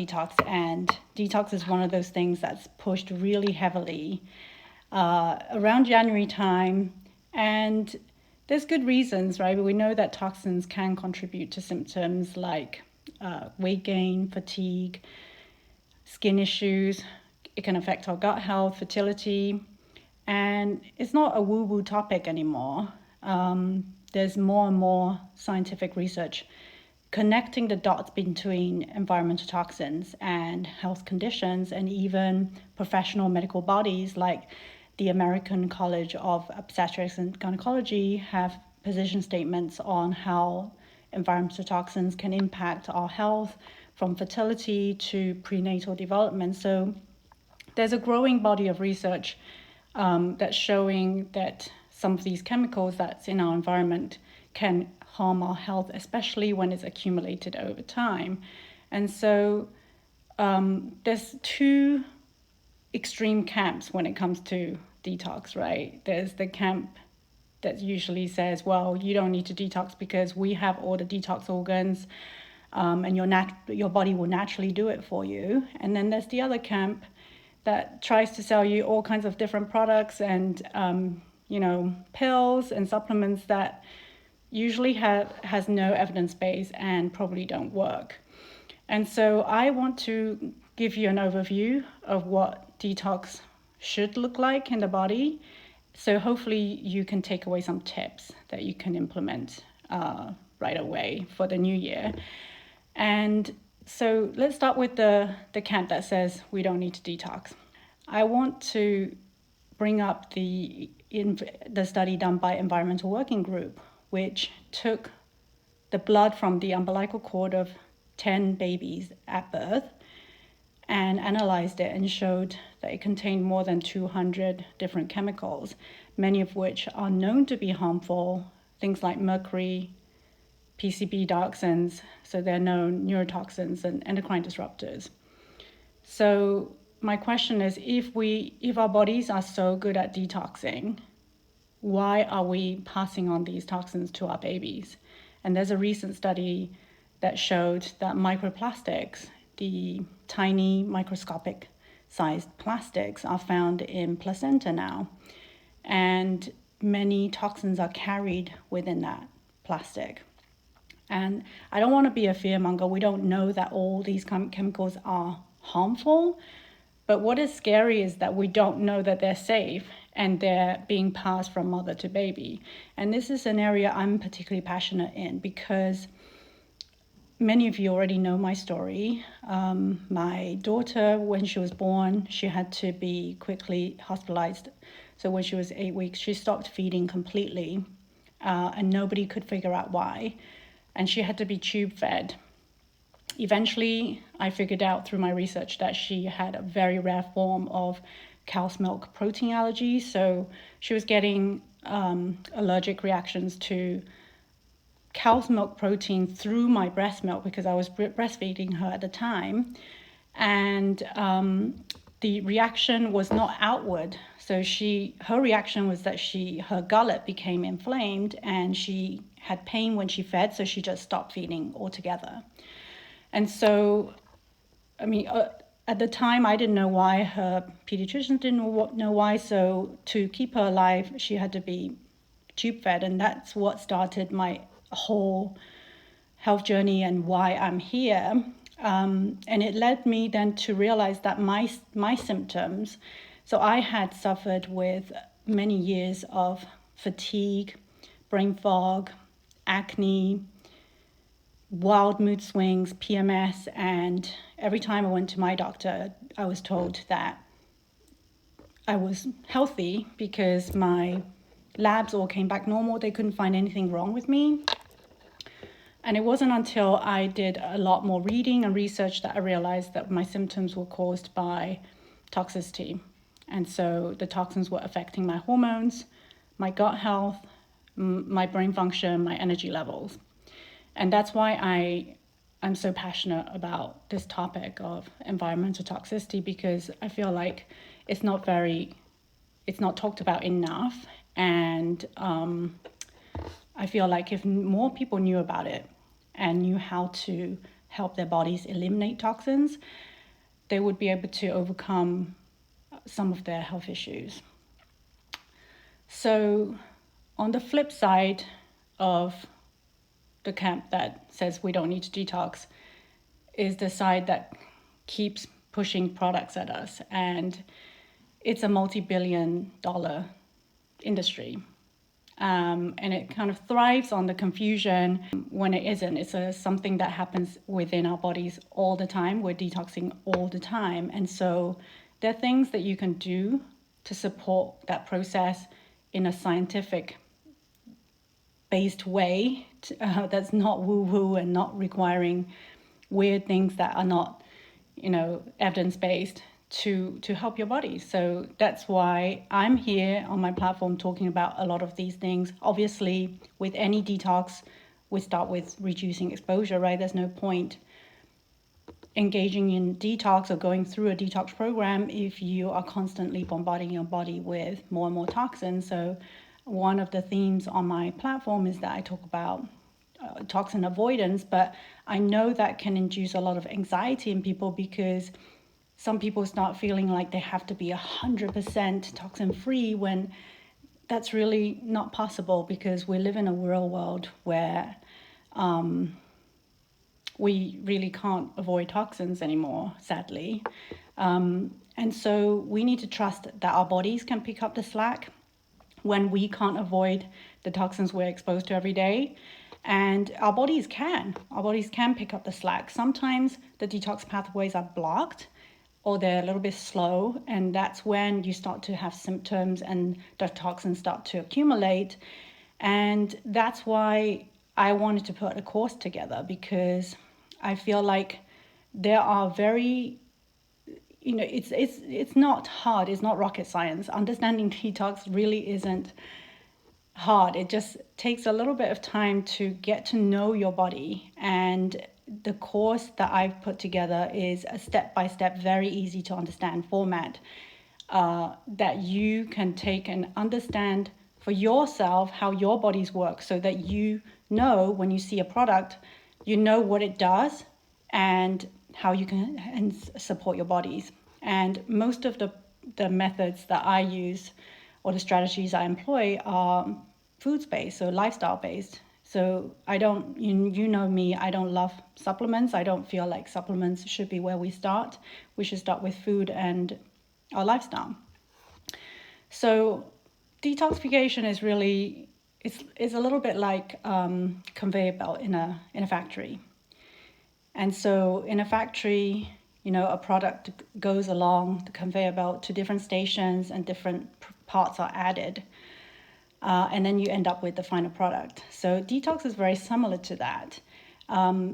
detox, and detox is one of those things that's pushed really heavily around January time. And there's good reasons, right? We know that toxins can contribute to symptoms like weight gain, fatigue, skin issues. It can affect our gut health, fertility, and it's not a woo-woo topic anymore. There's more and more scientific research connecting the dots between environmental toxins and health conditions, and even professional medical bodies like the American College of Obstetrics and Gynecology have position statements on how environmental toxins can impact our health, from fertility to prenatal development. So there's a growing body of research that's showing that some of these chemicals that's in our environment can harm our health, especially when it's accumulated over time. And so there's two extreme camps when it comes to detox, right? There's the camp that usually says, well, you don't need to detox because we have all the detox organs, and your body will naturally do it for you. And then there's the other camp that tries to sell you all kinds of different products and pills and supplements that usually has no evidence base and probably don't work. And so I want to give you an overview of what detox should look like in the body. So hopefully you can take away some tips that you can implement right away for the new year. And so let's start with the camp that says we don't need to detox. I want to bring up the study done by Environmental Working Group, which took the blood from the umbilical cord of 10 babies at birth and analyzed it and showed that it contained more than 200 different chemicals, many of which are known to be harmful, things like mercury, PCB dioxins, so they're known neurotoxins and endocrine disruptors. So my question is, if our bodies are so good at detoxing, why are we passing on these toxins to our babies? And there's a recent study that showed that microplastics, the tiny microscopic sized plastics, are found in placenta now. And many toxins are carried within that plastic. And I don't want to be a fearmonger. We don't know that all these chemicals are harmful. But what is scary is that we don't know that they're safe and they're being passed from mother to baby. And this is an area I'm particularly passionate in because many of you already know my story. My daughter, when she was born, she had to be quickly hospitalized. So when she was 8 weeks, she stopped feeding completely, and nobody could figure out why. And she had to be tube fed. Eventually, I figured out through my research that she had a very rare form of cow's milk protein allergy. So she was getting allergic reactions to cow's milk protein through my breast milk because I was breastfeeding her at the time. And the reaction was not outward. So her reaction was that her gullet became inflamed and she had pain when she fed, so she just stopped feeding altogether. And so, at the time, I didn't know why. Her pediatrician didn't know why. So to keep her alive, she had to be tube fed. And that's what started my whole health journey and why I'm here. And it led me then to realize that my symptoms, so I had suffered with many years of fatigue, brain fog, acne, wild mood swings, PMS, and every time I went to my doctor, I was told that I was healthy because my labs all came back normal. They couldn't find anything wrong with me. And it wasn't until I did a lot more reading and research that I realized that my symptoms were caused by toxicity. And so the toxins were affecting my hormones, my gut health, my brain function, my energy levels. And that's why I'm so passionate about this topic of environmental toxicity, because I feel like it's not talked about enough. And I feel like if more people knew about it and knew how to help their bodies eliminate toxins, they would be able to overcome some of their health issues. So on the flip side of the camp that says we don't need to detox is the side that keeps pushing products at us. And it's a multi-billion-dollar industry. And it kind of thrives on the confusion when it isn't. It's something that happens within our bodies all the time. We're detoxing all the time. And so there are things that you can do to support that process in a scientific based way that's not woo-woo and not requiring weird things that are not, evidence-based to help your body. So that's why I'm here on my platform talking about a lot of these things. Obviously, with any detox, we start with reducing exposure, right? There's no point engaging in detox or going through a detox program if you are constantly bombarding your body with more and more toxins. So one of the themes on my platform is that I talk about toxin avoidance, but I know that can induce a lot of anxiety in people because some people start feeling like they have to be 100% toxin free when that's really not possible, because we live in a real world where we really can't avoid toxins anymore, sadly. And so we need to trust that our bodies can pick up the slack when we can't avoid the toxins we're exposed to every day. And our bodies can pick up the slack. Sometimes the detox pathways are blocked or they're a little bit slow, and that's when you start to have symptoms and the toxins start to accumulate. And that's why I wanted to put a course together, because I feel like there are very, it's not hard, it's not rocket science. Understanding detox really isn't hard. It just takes a little bit of time to get to know your body. And the course that I've put together is a step-by-step, very easy to understand format that you can take and understand for yourself how your bodies work, so that you know when you see a product, you know what it does and how you can support your bodies. And most of the methods that I use or the strategies I employ are foods-based, so lifestyle-based. So I don't, you know me, I don't love supplements. I don't feel like supplements should be where we start. We should start with food and our lifestyle. So detoxification is really, it's a little bit like conveyor belt in a factory. And so in a factory, a product goes along the conveyor belt to different stations and different parts are added. And then you end up with the final product. So detox is very similar to that.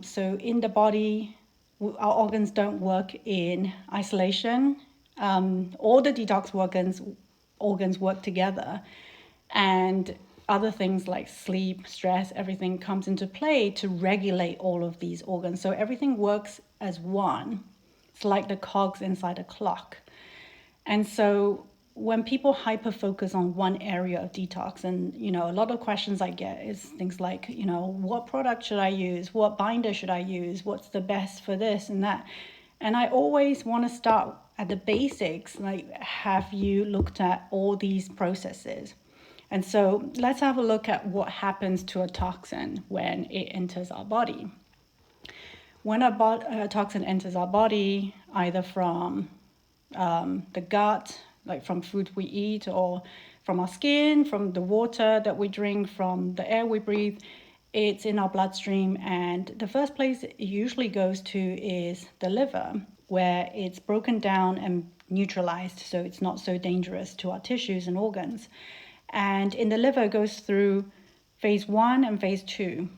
So in the body, our organs don't work in isolation. All the detox organs work together. And other things like sleep, stress, everything comes into play to regulate all of these organs. So everything works as one. It's like the cogs inside a clock. And so when people hyper-focus on one area of detox, and, a lot of questions I get is things like, what product should I use? What binder should I use? What's the best for this and that? And I always want to start at the basics, like, have you looked at all these processes? And so let's have a look at what happens to a toxin when it enters our body. When a toxin enters our body, either from the gut, like from food we eat, or from our skin, from the water that we drink, from the air we breathe, it's in our bloodstream. And the first place it usually goes to is the liver, where it's broken down and neutralized, so it's not so dangerous to our tissues and organs. And in the liver, it goes through phase 1 and phase 2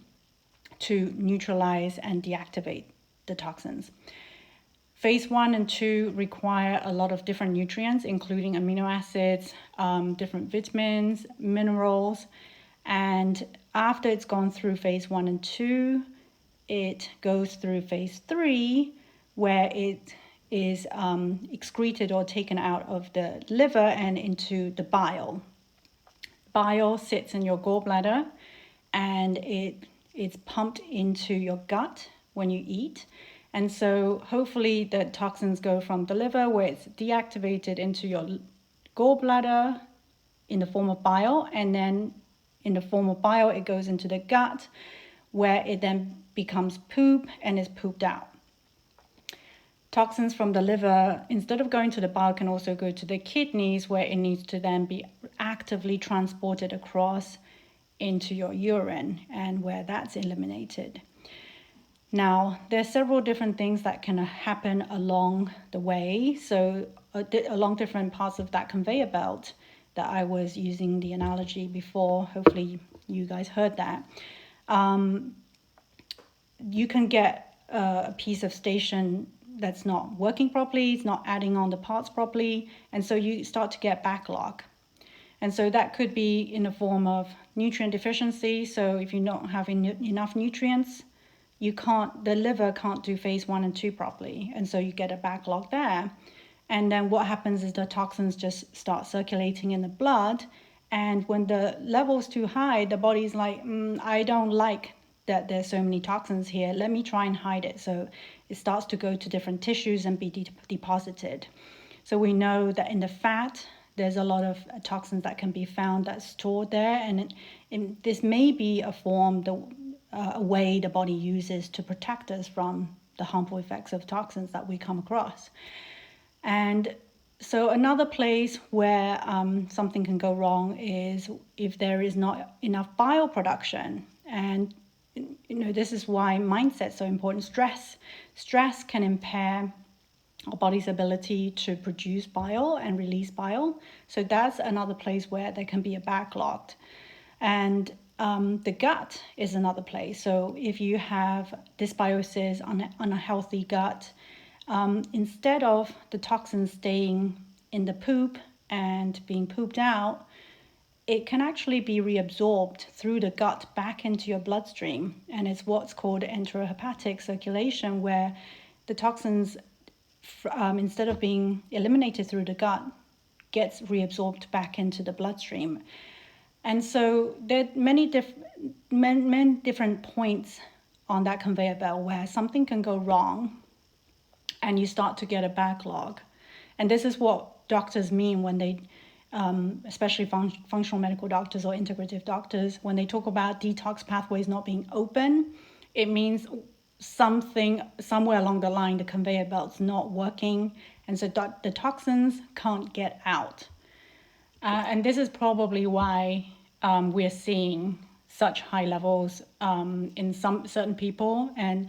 to neutralize and deactivate the toxins. Phase 1 and 2 require a lot of different nutrients, including amino acids, different vitamins, minerals. And after it's gone through phase 1 and 2, it goes through phase 3, where it is excreted or taken out of the liver and into the bile. Bile sits in your gallbladder and it's pumped into your gut, when you eat. And so hopefully the toxins go from the liver, where it's deactivated, into your gallbladder in the form of bile, and then in the form of bile it goes into the gut, where it then becomes poop and is pooped out. Toxins from the liver, instead of going to the bile, can also go to the kidneys, where it needs to then be actively transported across into your urine, and where that's eliminated. Now, there's several different things that can happen along the way. So along different parts of that conveyor belt that I was using the analogy before, hopefully you guys heard that. You can get a piece of station that's not working properly, it's not adding on the parts properly, and so you start to get backlog. And so that could be in the form of nutrient deficiency. So if you don't have enough nutrients, the liver can't do phase 1 and 2 properly, and so you get a backlog there. And then what happens is the toxins just start circulating in the blood, and when the level's too high, the body's like, I don't like that there's so many toxins here, let me try and hide it. So it starts to go to different tissues and be deposited. So we know that in the fat, there's a lot of toxins that can be found that's stored there, and this may be a form, a way the body uses to protect us from the harmful effects of toxins that we come across. And so another place where something can go wrong is if there is not enough bile production. And this is why mindset's so important. Stress can impair our body's ability to produce bile and release bile. So that's another place where there can be a backlog. And the gut is another place. So if you have dysbiosis on a healthy gut, instead of the toxins staying in the poop and being pooped out, it can actually be reabsorbed through the gut back into your bloodstream. And it's what's called enterohepatic circulation, where the toxins, instead of being eliminated through the gut, gets reabsorbed back into the bloodstream. And so there are many different points on that conveyor belt where something can go wrong and you start to get a backlog. And this is what doctors mean when they, especially functional medical doctors or integrative doctors, when they talk about detox pathways not being open, it means something somewhere along the line, the conveyor belt's not working, and so the toxins can't get out. And this is probably why we're seeing such high levels in some certain people, and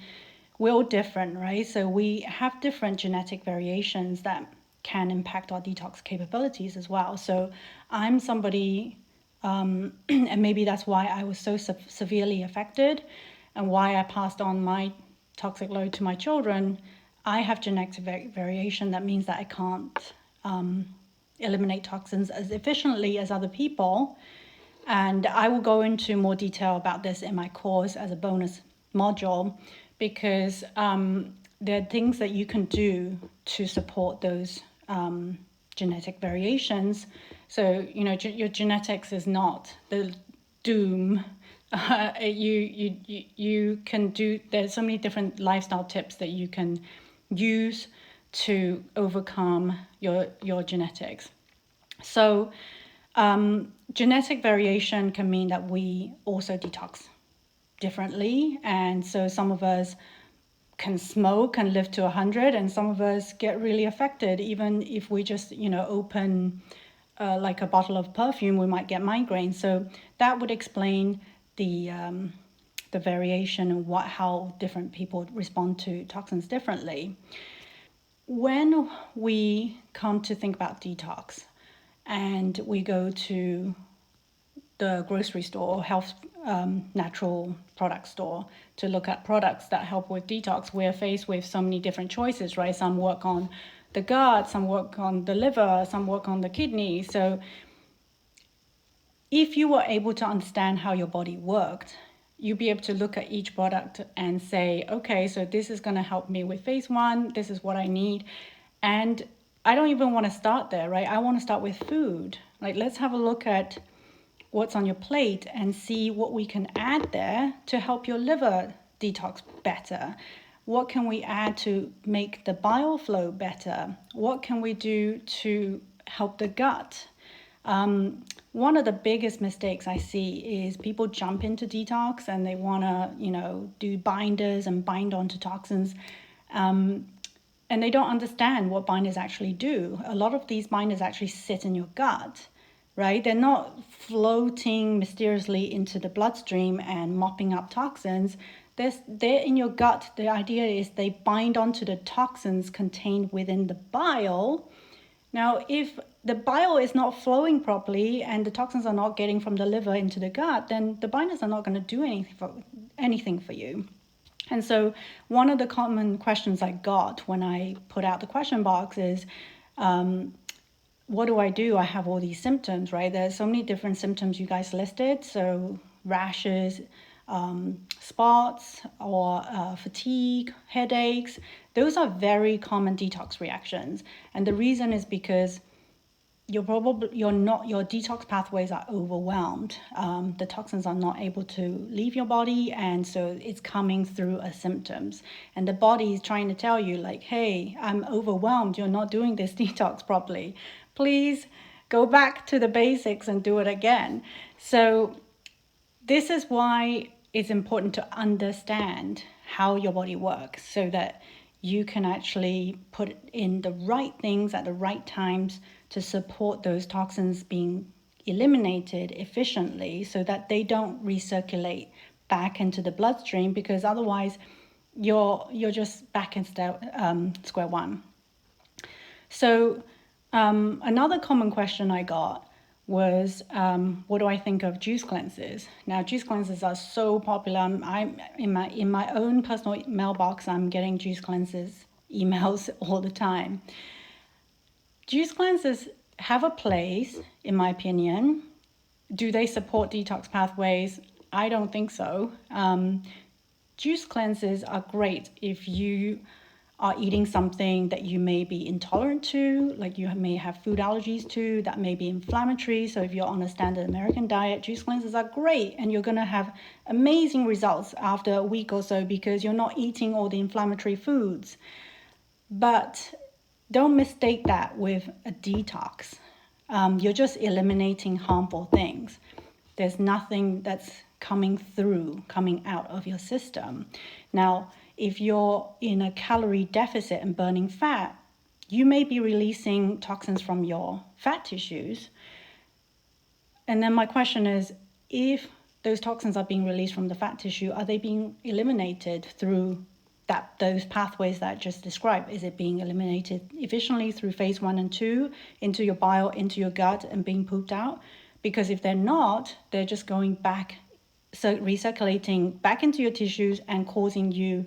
we're all different, right? So we have different genetic variations that can impact our detox capabilities as well. So I'm somebody, and maybe that's why I was so severely affected and why I passed on my toxic load to my children. I have genetic variation that means that I can't eliminate toxins as efficiently as other people. And I will go into more detail about this in my course as a bonus module, because there are things that you can do to support those genetic variations. So, your genetics is not the doom. You can do, there's so many different lifestyle tips that you can use to overcome your genetics. So genetic variation can mean that we also detox differently. And so some of us can smoke and live to 100, and some of us get really affected. Even if we just, open like a bottle of perfume, we might get migraines. So that would explain the variation and how different people respond to toxins differently. When we come to think about detox and we go to the grocery store or health natural product store to look at products that help with detox, we're faced with so many different choices, right? Some work on the gut, some work on the liver, some work on the kidney. So if you were able to understand how your body worked, you'd be able to look at each product and say, okay, so this is going to help me with phase 1, this is what I need. And I don't even want to start there, right? I want to start with food. Like, let's have a look at what's on your plate and see what we can add there to help your liver detox better? What can we add to make the bile flow better? What can we do to help the gut? One of the biggest mistakes I see is people jump into detox and they want to, do binders and bind onto toxins. And they don't understand what binders actually do. A lot of these binders actually sit in your gut, right? They're not floating mysteriously into the bloodstream and mopping up toxins. They're in your gut. The idea is they bind onto the toxins contained within the bile. Now, if the bile is not flowing properly and the toxins are not getting from the liver into the gut, then the binders are not going to do anything for you. And so one of the common questions I got when I put out the question box is, what do? I have all these symptoms, right? There's so many different symptoms you guys listed. So rashes, spots, or fatigue, headaches. Those are very common detox reactions. And the reason is because your detox pathways are overwhelmed. The toxins are not able to leave your body, and so it's coming through as symptoms. And the body is trying to tell you, like, hey, I'm overwhelmed. You're not doing this detox properly. Please go back to the basics and do it again. So this is why it's important to understand how your body works so that you can actually put in the right things at the right times to support those toxins being eliminated efficiently so that they don't recirculate back into the bloodstream, because otherwise you're just back in square one. So another common question I got was, what do I think of juice cleanses? Now, juice cleanses are so popular. I'm in my own personal mailbox, I'm getting juice cleanses emails all the time. Juice cleanses have a place, in my opinion. Do they support detox pathways? I don't think so. Juice cleanses are great if you are eating something that you may be intolerant to, like you may have food allergies to, that may be inflammatory. So if you're on a standard American diet, juice cleanses are great, and you're going to have amazing results after a week or so because you're not eating all the inflammatory foods. But don't mistake that with a detox. You're just eliminating harmful things. There's nothing that's coming out of your system. Now, if you're in a calorie deficit and burning fat, you may be releasing toxins from your fat tissues. And then my question is, if those toxins are being released from the fat tissue, are they being eliminated through those pathways that I just described? Is it being eliminated efficiently through phase 1 and 2 into your bile, into your gut, and being pooped out? Because if they're not, they're just going back, so recirculating back into your tissues and causing you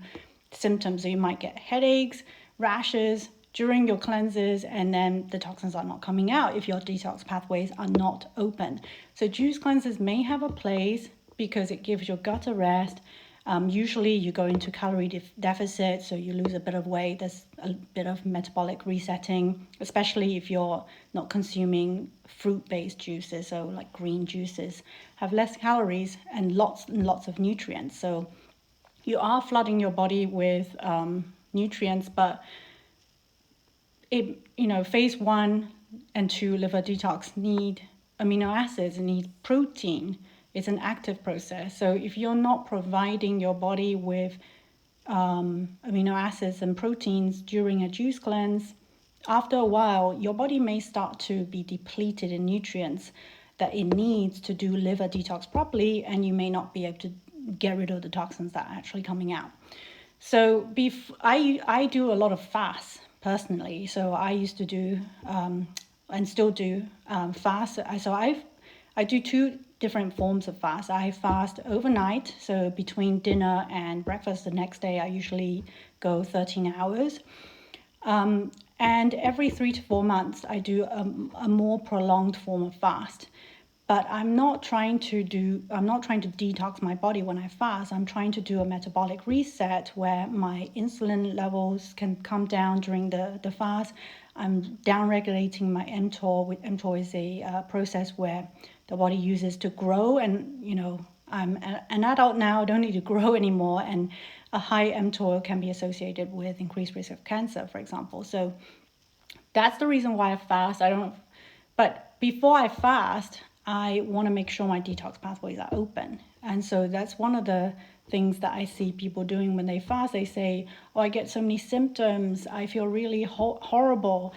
symptoms. So you might get headaches, rashes during your cleanses, and then the toxins are not coming out if your detox pathways are not open. So juice cleanses may have a place because it gives your gut a rest. Usually you go into calorie deficit, so you lose a bit of weight. There's a bit of metabolic resetting, especially if you're not consuming fruit-based juices. So like green juices have less calories and lots of nutrients. So you are flooding your body with nutrients, but phase 1 and 2 liver detox need amino acids, need protein. It's an active process. So if you're not providing your body with amino acids and proteins during a juice cleanse, after a while, your body may start to be depleted in nutrients that it needs to do liver detox properly, and you may not be able to get rid of the toxins that are actually coming out. So I do a lot of fasts personally. So I used to do and still do fast. So I do 2 different forms of fast. I fast overnight, so between dinner and breakfast the next day, I usually go 13 hours. And every 3 to 4 months, I do a more prolonged form of fast. But I'm not trying to detox my body when I fast. I'm trying to do a metabolic reset where my insulin levels can come down during the fast. I'm down-regulating my mTOR. mTOR is a process where the body uses to grow, and I'm an adult now, I don't need to grow anymore, and a high mTOR can be associated with increased risk of cancer, for example. So that's the reason why I fast. But before I fast, I want to make sure my detox pathways are open. And so that's one of the things that I see people doing when they fast. They say, oh, I get so many symptoms. I feel really horrible.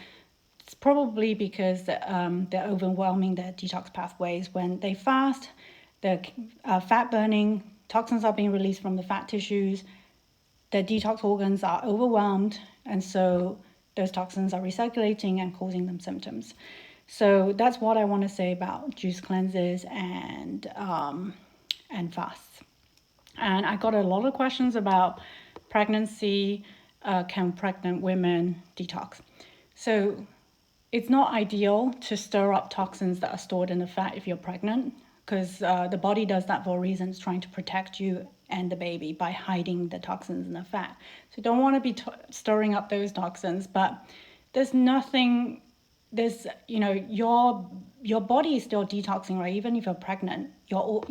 It's probably because they're overwhelming their detox pathways. When they fast, the fat burning, toxins are being released from the fat tissues, their detox organs are overwhelmed, and so those toxins are recirculating and causing them symptoms. So that's what I want to say about juice cleanses and fasts. And I got a lot of questions about pregnancy. Can pregnant women detox? So it's not ideal to stir up toxins that are stored in the fat if you're pregnant, because the body does that for a reason. It's trying to protect you and the baby by hiding the toxins in the fat. So you don't want to be stirring up those toxins, but there's nothing, your body is still detoxing, right? Even if you're pregnant, your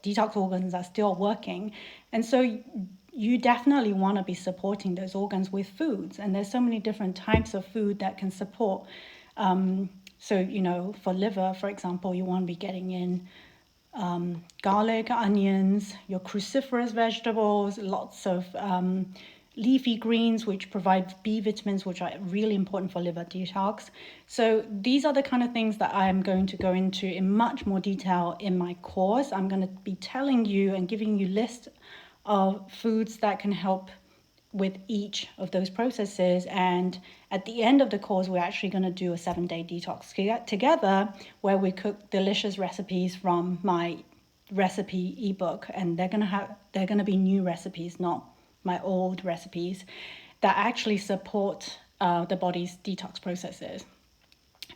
detox organs are still working. And so you definitely want to be supporting those organs with foods. And there's so many different types of food that can support. So, for liver, for example, you want to be getting in garlic, onions, your cruciferous vegetables, lots of leafy greens, which provide B vitamins, which are really important for liver detox. So these are the kind of things that I'm going to go into in much more detail in my course. I'm going to be telling you and giving you lists of foods that can help with each of those processes. And at the end of the course, we're actually going to do a 7-day detox together, where we cook delicious recipes from my recipe ebook, and they're going to be new recipes, not my old recipes, that actually support the body's detox processes.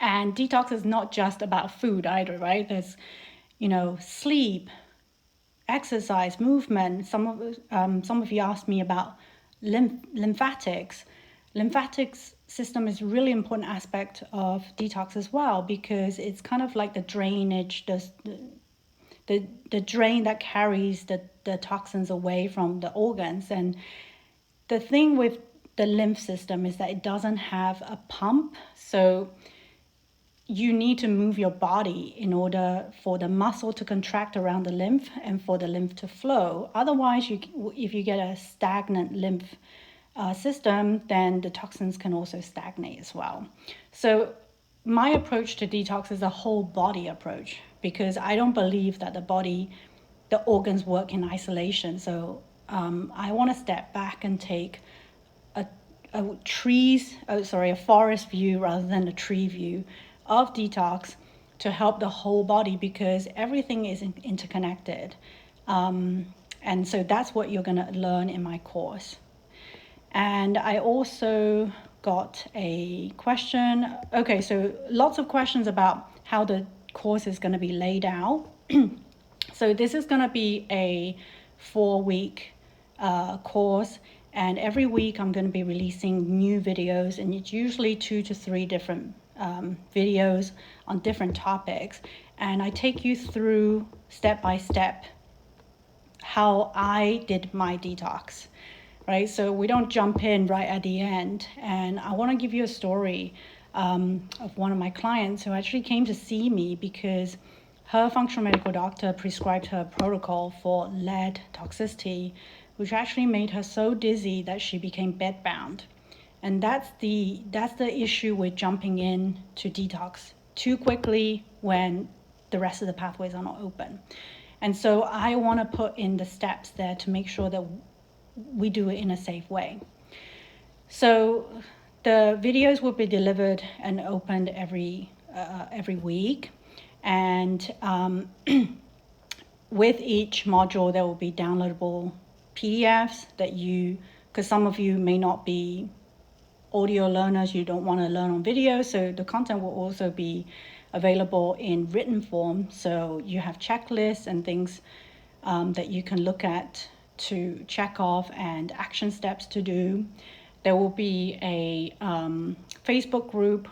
And detox is not just about food either, right? There's sleep, exercise, movement. Some of you asked me about lymphatics. Lymphatics system is a really important aspect of detox as well, because it's kind of like the drainage, the drain that carries the toxins away from the organs. And the thing with the lymph system is that it doesn't have a pump. So you need to move your body in order for the muscle to contract around the lymph and for the lymph to flow. Otherwise, if you get a stagnant lymph system, then the toxins can also stagnate as well. So my approach to detox is a whole body approach, because I don't believe that the organs work in isolation. So I want to step back and take a forest view rather than a tree view of detox to help the whole body, because everything is interconnected. And so that's what you're going to learn in my course. And I also got a question. Okay, so lots of questions about how the course is going to be laid out. So this is going to be a 4-week course. And every week I'm going to be releasing new videos, and it's usually 2 to 3 different videos on different topics. And I take you through step by step how I did my detox, right? So we don't jump in right at the end. And I want to give you a story of one of my clients who actually came to see me because her functional medical doctor prescribed her a protocol for lead toxicity, which actually made her so dizzy that she became bedbound. And that's the issue with jumping in to detox too quickly when the rest of the pathways are not open. And so I want to put in the steps there to make sure that we do it in a safe way. So the videos will be delivered and opened every week. And with each module, there will be downloadable PDFs because some of you may not be audio learners, you don't want to learn on video, so the content will also be available in written form. So you have checklists and things that you can look at to check off and action steps to do. There will be a Facebook group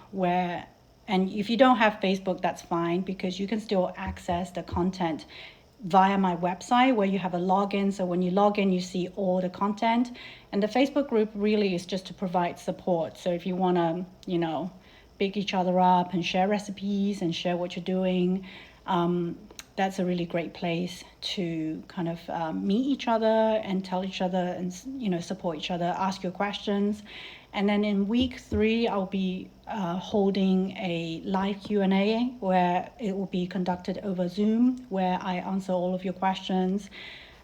and if you don't have Facebook, that's fine, because you can still access the content via my website where you have a login. So when you log in, you see all the content. And the Facebook group really is just to provide support. So if you want to, pick each other up and share recipes and share what you're doing, that's a really great place to kind of meet each other and tell each other and, support each other, ask your questions. And then in week 3, I'll be holding a live Q&A where it will be conducted over Zoom, where I answer all of your questions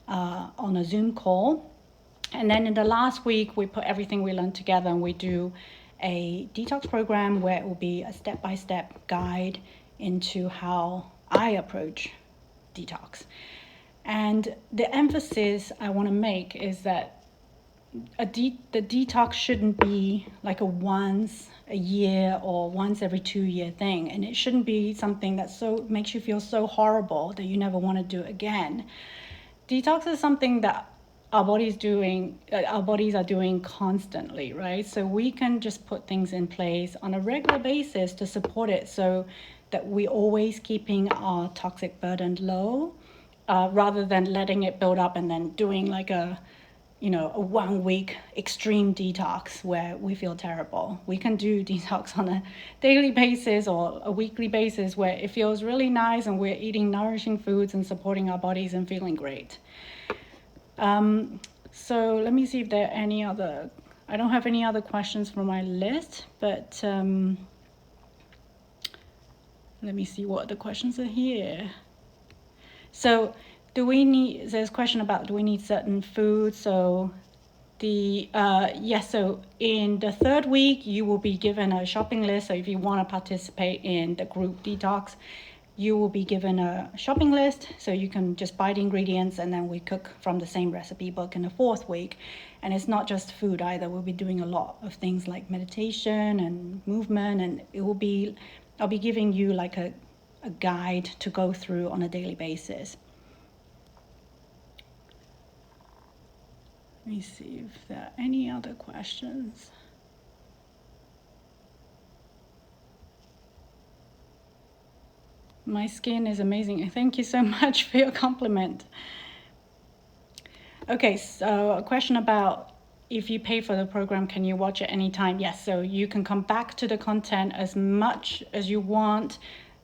on a Zoom call. And then in the last week, we put everything we learned together and we do a detox program where it will be a step-by-step guide into how I approach detox. And the emphasis I want to make is that the detox shouldn't be like a once a year or once every 2-year thing, and it shouldn't be something that so makes you feel so horrible that you never want to do it again. Detox is something that our bodies are doing constantly, right? So we can just put things in place on a regular basis to support it, so that we're always keeping our toxic burden low, rather than letting it build up and then doing like a 1-week extreme detox where we feel terrible. We can do detox on a daily basis or a weekly basis where it feels really nice and we're eating nourishing foods and supporting our bodies and feeling great. So let me see if there are any other, I don't have any other questions from my list, but let me see what the questions are here. So there's a question about, do we need certain foods? So yes, so in the 3rd week, you will be given a shopping list. So if you want to participate in the group detox, you will be given a shopping list. So you can just buy the ingredients and then we cook from the same recipe book in the 4th week. And it's not just food either. We'll be doing a lot of things like meditation and movement, and I'll be giving you like a guide to go through on a daily basis. Let me see if there are any other questions. My skin is amazing. Thank you so much for your compliment. Okay, so a question about, if you pay for the program, can you watch it anytime? Yes, so you can come back to the content as much as you want.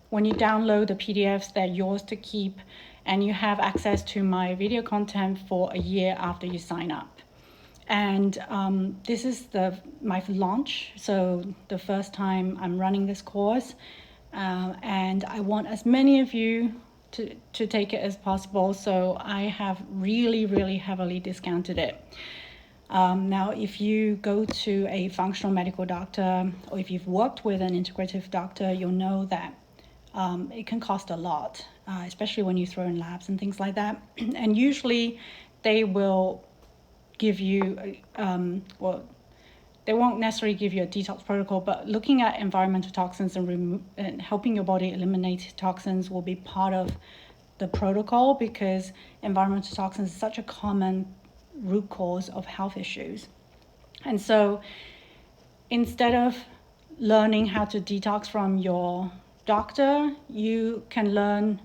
When you download the PDFs, they're yours to keep, and you have access to my video content for a year after you sign up. And this is my launch, so the first time I'm running this course, and I want as many of you to take it as possible, so I have really, really heavily discounted it. Now, if you go to a functional medical doctor, or if you've worked with an integrative doctor, you'll know that it can cost a lot, especially when you throw in labs and things like that. And usually they will give you, they won't necessarily give you a detox protocol, but looking at environmental toxins and helping your body eliminate toxins will be part of the protocol, because environmental toxins is such a common root cause of health issues. And so instead of learning how to detox from your doctor, you can learn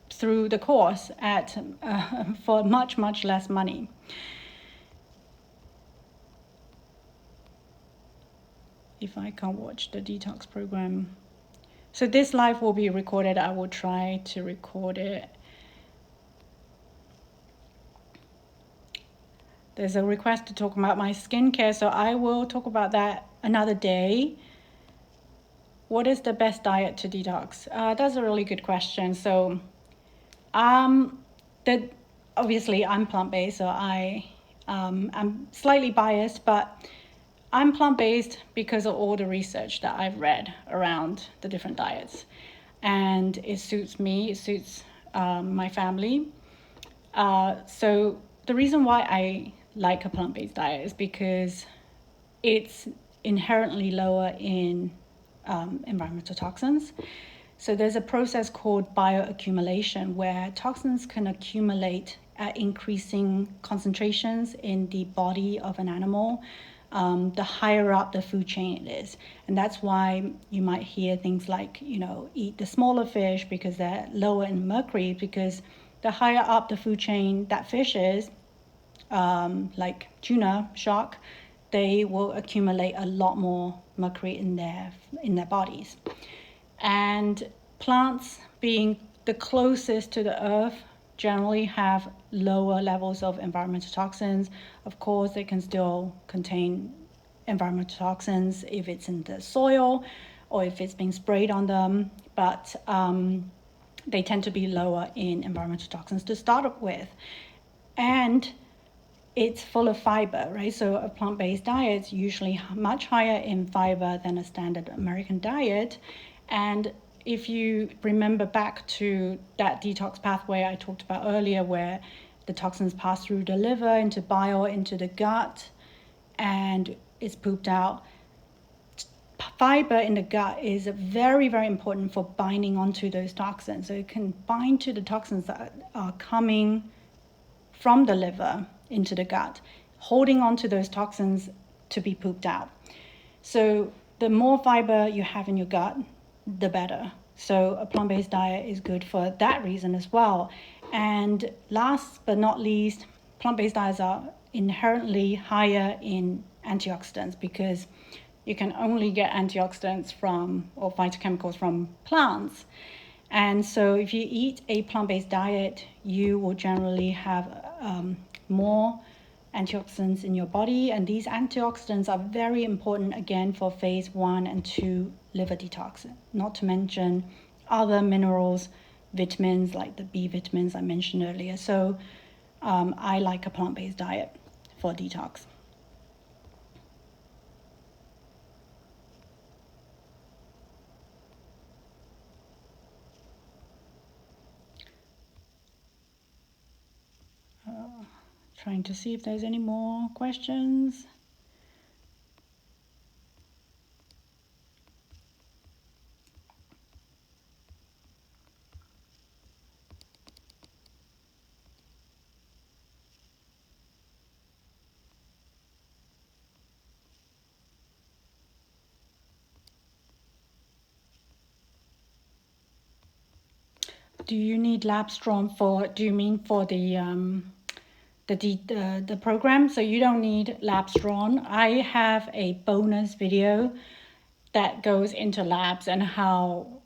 through the course for much, much less money. If I can't watch the detox program. So this live will be recorded. I will try to record it. There's a request to talk about my skincare, so I will talk about that another day. What is the best diet to detox? That's a really good question. So obviously I'm plant-based, so I'm slightly biased, but I'm plant-based because of all the research that I've read around the different diets, and it suits me, it suits my family. So the reason why I like a plant-based diet is because it's inherently lower in environmental toxins. So there's a process called bioaccumulation where toxins can accumulate at increasing concentrations in the body of an animal, the higher up the food chain it is. And that's why you might hear things like, eat the smaller fish because they're lower in mercury, because the higher up the food chain that fish is, like tuna, shark, they will accumulate a lot more mercury in their bodies. And plants, being the closest to the earth, generally have lower levels of environmental toxins. Of course, they can still contain environmental toxins if it's in the soil or if it's being sprayed on them, but they tend to be lower in environmental toxins to start with. And it's full of fiber, right? So a plant-based diet is usually much higher in fiber than a standard American diet. And if you remember back to that detox pathway I talked about earlier, where the toxins pass through the liver, into bile, into the gut, and it's pooped out, fiber in the gut is very, very important for binding onto those toxins. So it can bind to the toxins that are coming from the liver into the gut, holding on to those toxins to be pooped out. So the more fiber you have in your gut, the better. So a plant-based diet is good for that reason as well. And last but not least, plant-based diets are inherently higher in antioxidants because you can only get antioxidants from, or phytochemicals from, plants. And so if you eat a plant-based diet, you will generally have more antioxidants in your body. And these antioxidants are very important, again, for phase 1 and 2 liver detox, not to mention other minerals, vitamins, like the B vitamins I mentioned earlier. So I like a plant-based diet for detox. Trying to see if there's any more questions. Do you need Labstrom for, do you mean for the program? So you don't need Labstrom. I have a bonus video that goes into labs and how,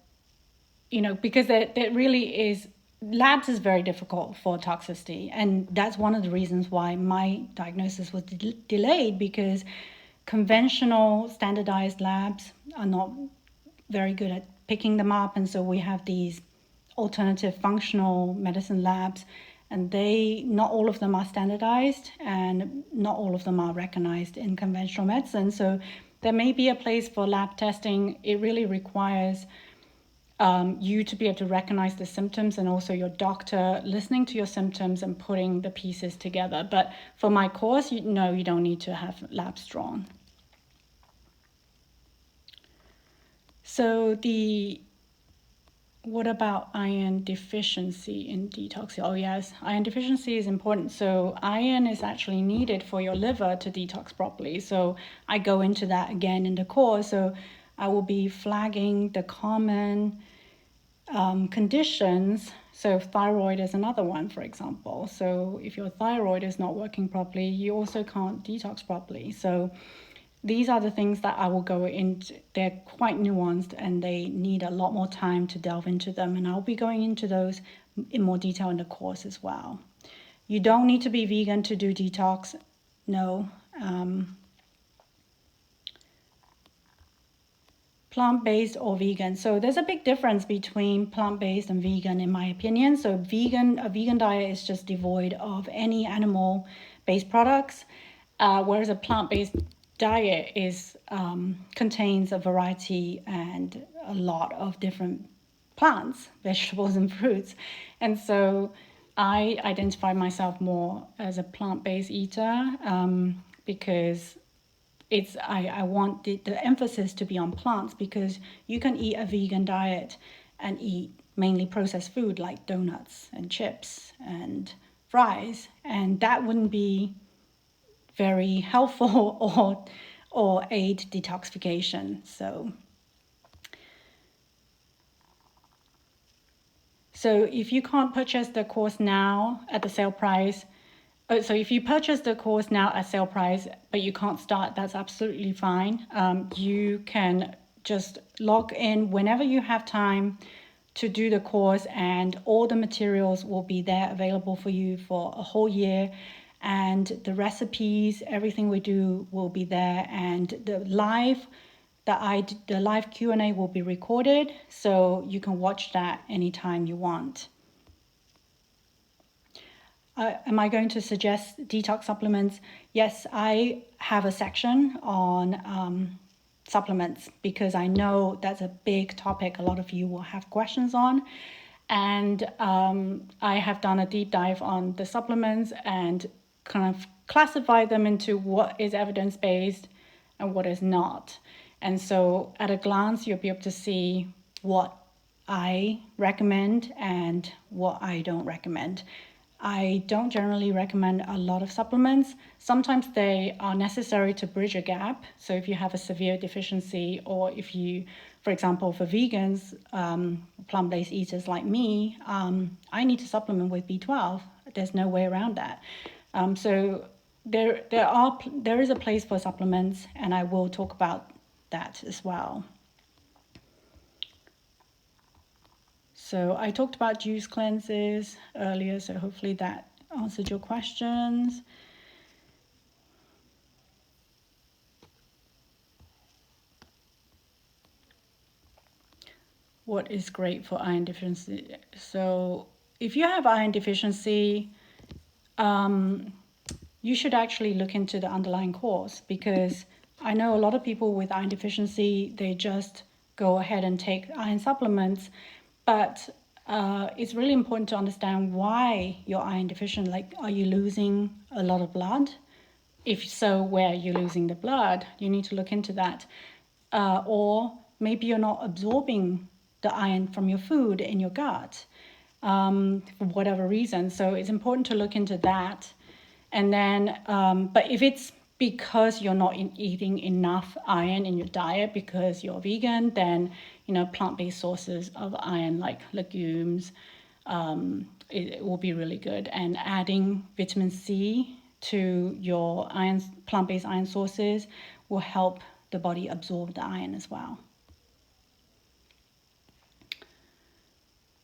because there really is, labs is very difficult for toxicity. And that's one of the reasons why my diagnosis was delayed, because conventional standardized labs are not very good at picking them up. And so we have these alternative functional medicine labs, and not all of them are standardized and not all of them are recognized in conventional medicine. So there may be a place for lab testing. It really requires you to be able to recognize the symptoms, and also your doctor listening to your symptoms and putting the pieces together. But for my course, you don't need to have labs drawn. So what about iron deficiency in detox? Oh yes, iron deficiency is important. So iron is actually needed for your liver to detox properly. So I go into that again in the course. So I will be flagging the common conditions. So thyroid is another one, for example. So if your thyroid is not working properly, you also can't detox properly. So these are the things that I will go into. They're quite nuanced and they need a lot more time to delve into them. And I'll be going into those in more detail in the course as well. You don't need to be vegan to do detox. No. Plant-based or vegan. So there's a big difference between plant-based and vegan, in my opinion. So a vegan diet is just devoid of any animal-based products, whereas a plant-based diet contains a variety and a lot of different plants, vegetables and fruits. And so I identify myself more as a plant-based eater because I want the emphasis to be on plants, because you can eat a vegan diet and eat mainly processed food like donuts and chips and fries, and that wouldn't be very helpful or aid detoxification. So if you can't purchase the course now at the sale price, so if you purchase the course now at sale price, but you can't start, that's absolutely fine. You can just log in whenever you have time to do the course, and all the materials will be there available for you for a whole year. And the recipes, everything we do will be there, and the live Q&A will be recorded, so you can watch that anytime you want. Am I going to suggest detox supplements? Yes, I have a section on supplements because I know that's a big topic a lot of you will have questions on. And I have done a deep dive on the supplements and kind of classify them into what is evidence-based and what is not. And so at a glance, you'll be able to see what I recommend and what I don't recommend. I don't generally recommend a lot of supplements. Sometimes they are necessary to bridge a gap. So if you have a severe deficiency, or if you, for example, for vegans, plant-based eaters like me, I need to supplement with B12. There's no way around that. So there is a place for supplements, and I will talk about that as well. So I talked about juice cleanses earlier, so hopefully that answered your questions. What is great for iron deficiency? So if you have iron deficiency, you should actually look into the underlying cause, because I know a lot of people with iron deficiency, they just go ahead and take iron supplements, but it's really important to understand why you're iron deficient. Like, are you losing a lot of blood? If so, where you're losing the blood, you need to look into that. Or maybe you're not absorbing the iron from your food in your gut for whatever reason. So it's important to look into that. And then, but if it's because you're not eating enough iron in your diet because you're vegan, then, plant-based sources of iron like legumes, it will be really good. And adding vitamin C to your plant-based iron sources will help the body absorb the iron as well.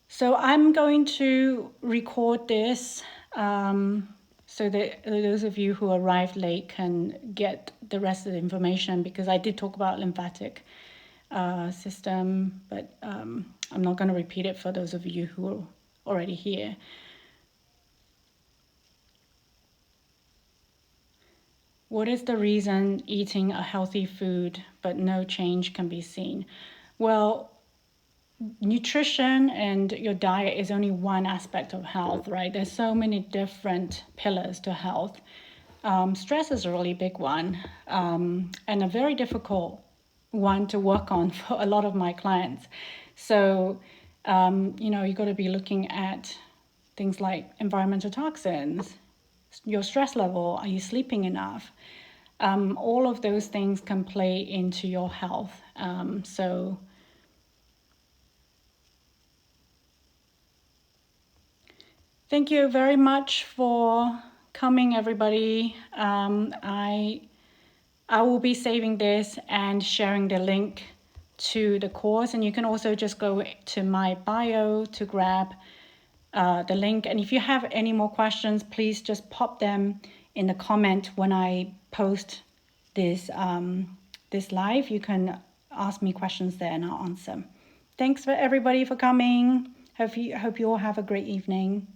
So I'm going to record this so that those of you who arrived late can get the rest of the information, because I did talk about lymphatic system, but I'm not going to repeat it for those of you who are already here. What is the reason eating a healthy food but no change can be seen? Well, nutrition and your diet is only one aspect of health, right? There's so many different pillars to health. Stress is a really big one, and a very difficult one to work on for a lot of my clients. So, you got to be looking at things like environmental toxins, your stress level, are you sleeping enough? All of those things can play into your health. So thank you very much for coming, everybody. I will be saving this and sharing the link to the course, and you can also just go to my bio to grab the link. And if you have any more questions, please just pop them in the comment when I post this this live. You can ask me questions there and I'll answer. Thanks for everybody for coming. Hope you all have a great evening.